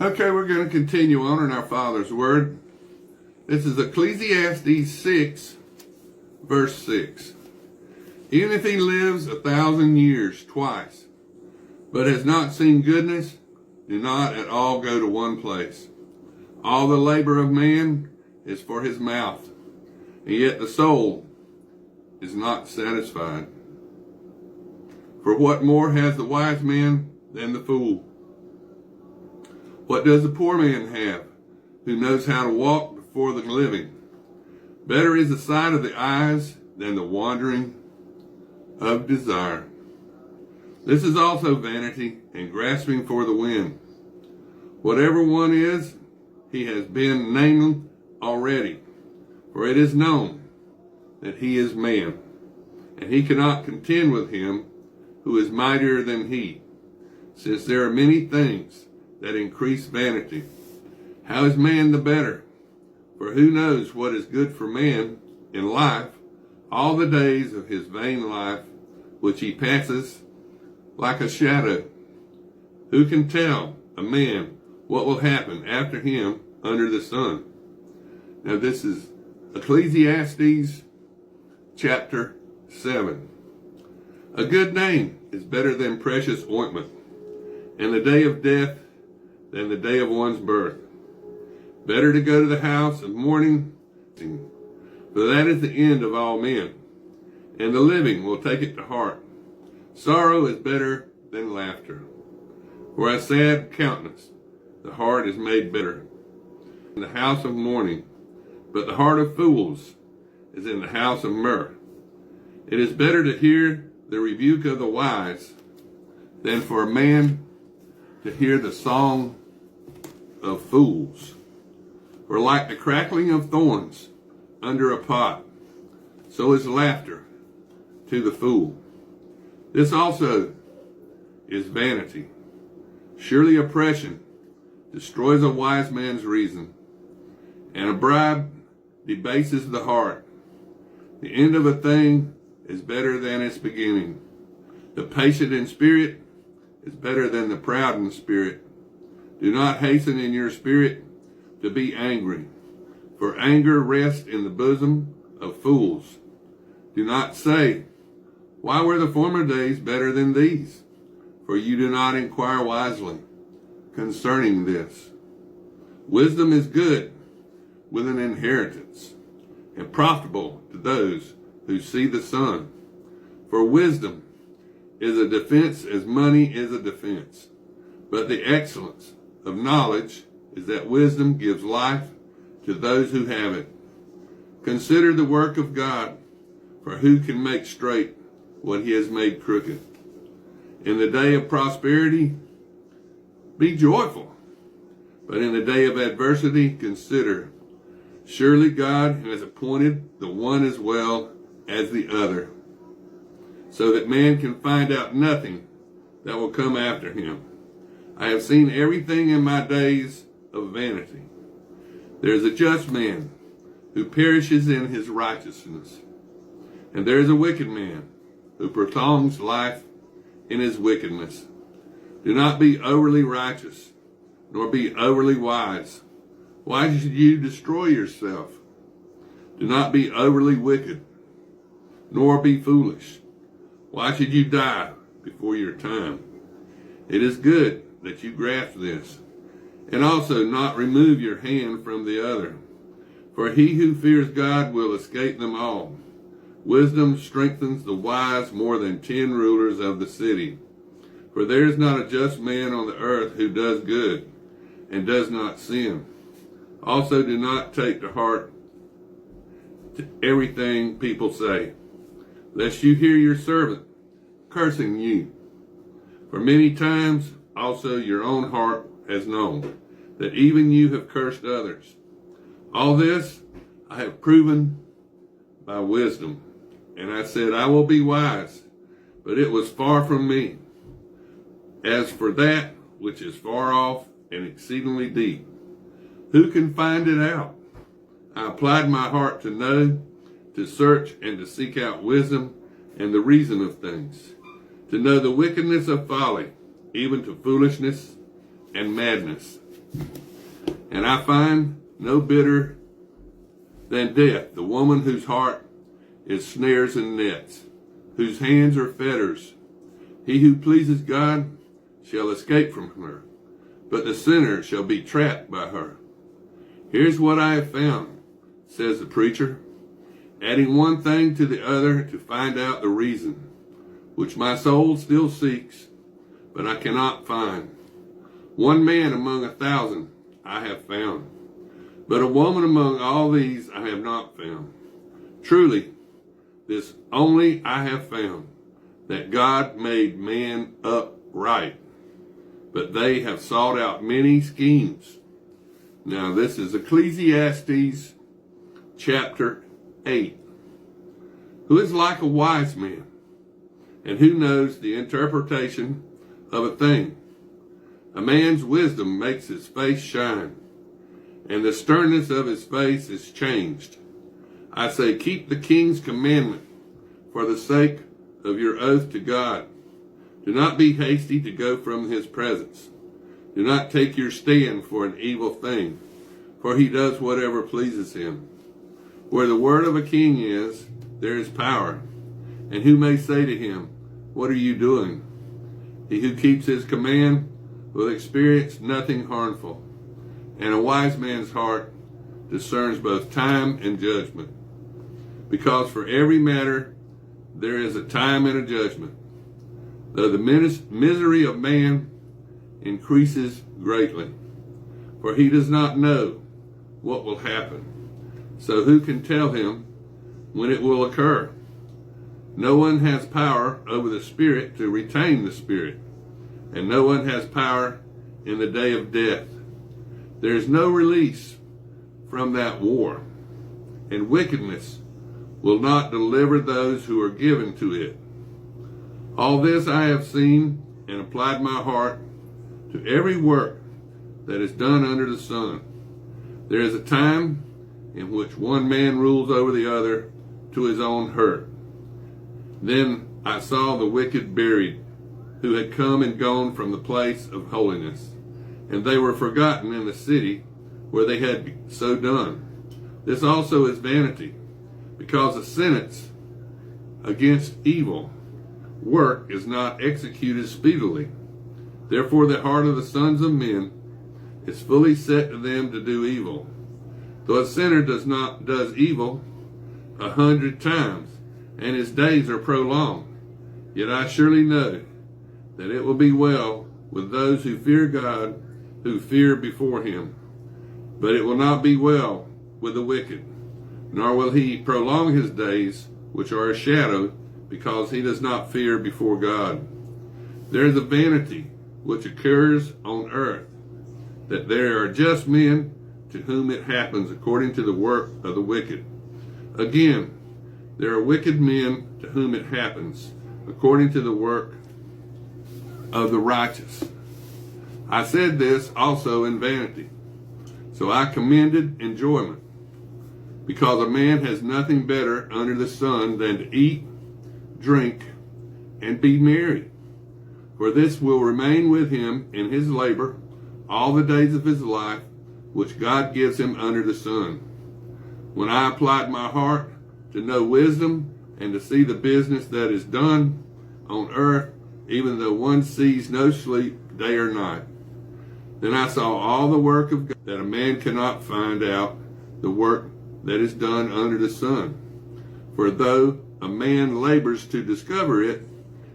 Okay, we're going to continue on in our Father's Word. This is Ecclesiastes 6, verse 6. Even if he lives 1,000 years twice, but has not seen goodness, do not at all go to one place. All the labor of man is for his mouth, and yet the soul is not satisfied. For what more has the wise man than the fool? What does the poor man have, who knows how to walk before the living? Better is the sight of the eyes than the wandering of desire. This is also vanity and grasping for the wind. Whatever one is, he has been named already, for it is known that he is man, and he cannot contend with him who is mightier than he, since there are many things that increase vanity. How is man the better? For who knows what is good for man in life, all the days of his vain life, which he passes like a shadow? Who can tell a man what will happen after him under the sun? Now this is Ecclesiastes chapter 7. A good name is better than precious ointment, and the day of death than the day of one's birth. Better to go to the house of mourning, for that is the end of all men, and the living will take it to heart. Sorrow is better than laughter, for a sad countenance the heart is made bitter. In the house of mourning, but the heart of fools is in the house of mirth. It is better to hear the rebuke of the wise than for a man to hear the song of fools. For like the crackling of thorns under a pot, so is laughter to the fool. This also is vanity. Surely oppression destroys a wise man's reason, and a bribe debases the heart. The end of a thing is better than its beginning. The patient in spirit is better than the proud in spirit. Do not hasten in your spirit to be angry, for anger rests in the bosom of fools. Do not say, why were the former days better than these? For you do not inquire wisely concerning this. Wisdom is good with an inheritance, and profitable to those who see the sun. For wisdom is a defense as money is a defense. But the excellence of knowledge is that wisdom gives life to those who have it. Consider the work of God, for who can make straight what he has made crooked? In the day of prosperity, be joyful. But in the day of adversity, consider, surely God has appointed the one as well as the other, so that man can find out nothing that will come after him. I have seen everything in my days of vanity. There is a just man who perishes in his righteousness, and there is a wicked man who prolongs life in his wickedness. Do not be overly righteous, nor be overly wise. Why should you destroy yourself? Do not be overly wicked, nor be foolish. Why should you die before your time? It is good that you grasp this, and also not remove your hand from the other. For he who fears God will escape them all. Wisdom strengthens the wise more than 10 rulers of the city. For there is not a just man on the earth who does good and does not sin. Also do not take to heart everything people say, lest you hear your servant cursing you. For many times also your own heart has known that even you have cursed others. All this I have proven by wisdom. And I said, I will be wise, but it was far from me. As for that which is far off and exceedingly deep, who can find it out? I applied my heart to know, to search, and to seek out wisdom and the reason of things, to know the wickedness of folly, even to foolishness and madness. And I find no bitter than death the woman whose heart is snares and nets, whose hands are fetters. He who pleases God shall escape from her, but the sinner shall be trapped by her. Here's what I have found, says the preacher, adding one thing to the other to find out the reason, which my soul still seeks, but I cannot find. One man among 1,000 I have found, but a woman among all these I have not found. Truly, this only I have found, that God made man upright, but they have sought out many schemes. Now this is Ecclesiastes chapter 8. Who is like a wise man, and who knows the interpretation of a thing? A man's wisdom makes his face shine, and the sternness of his face is changed. I say, keep the king's commandment for the sake of your oath to God. Do not be hasty to go from his presence. Do not take your stand for an evil thing, for he does whatever pleases him. Where the word of a king is, there is power. And who may say to him, what are you doing? He who keeps his command will experience nothing harmful. And a wise man's heart discerns both time and judgment. Because for every matter there is a time and a judgment. Though the misery of man increases greatly, for he does not know what will happen. So who can tell him when it will occur? No one has power over the spirit to retain the spirit, and no one has power in the day of death. There is no release from that war, and wickedness will not deliver those who are given to it. All this I have seen and applied my heart to every work that is done under the sun. There is a time in which one man rules over the other to his own hurt. Then I saw the wicked buried, who had come and gone from the place of holiness, and they were forgotten in the city where they had so done. This also is vanity, because a sentence against evil work is not executed speedily. Therefore the heart of the sons of men is fully set to them to do evil. Though a sinner does evil 100 times, and his days are prolonged, yet I surely know that it will be well with those who fear God, who fear before him. But it will not be well with the wicked, nor will he prolong his days, which are a shadow, because he does not fear before God. There is a vanity which occurs on earth, that there are just men to whom it happens according to the work of the wicked. Again, there are wicked men to whom it happens according to the work of the righteous. I said this also in vanity, so I commended enjoyment, because a man has nothing better under the sun than to eat, drink, and be merry. For this will remain with him in his labor all the days of his life, which God gives him under the sun. When I applied my heart to know wisdom and to see the business that is done on earth, even though one sees no sleep day or night, then I saw all the work of God, that a man cannot find out the work that is done under the sun. For though a man labors to discover it,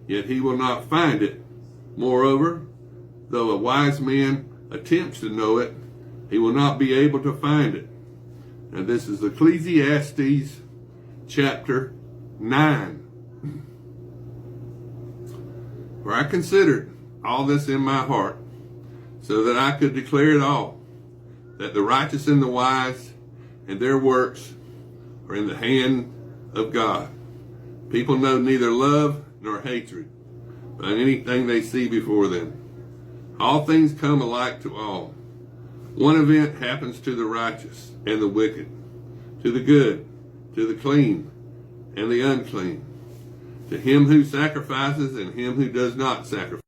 yet he will not find it. Moreover, though a wise man attempts to know it, he will not be able to find it. Now this is Ecclesiastes chapter 9. For I considered all this in my heart, so that I could declare it all, that the righteous and the wise and their works are in the hand of God. People know neither love nor hatred by anything they see before them. All things come alike to all. One event happens to the righteous and the wicked, to the good, to the clean, and the unclean, to him who sacrifices and him who does not sacrifice.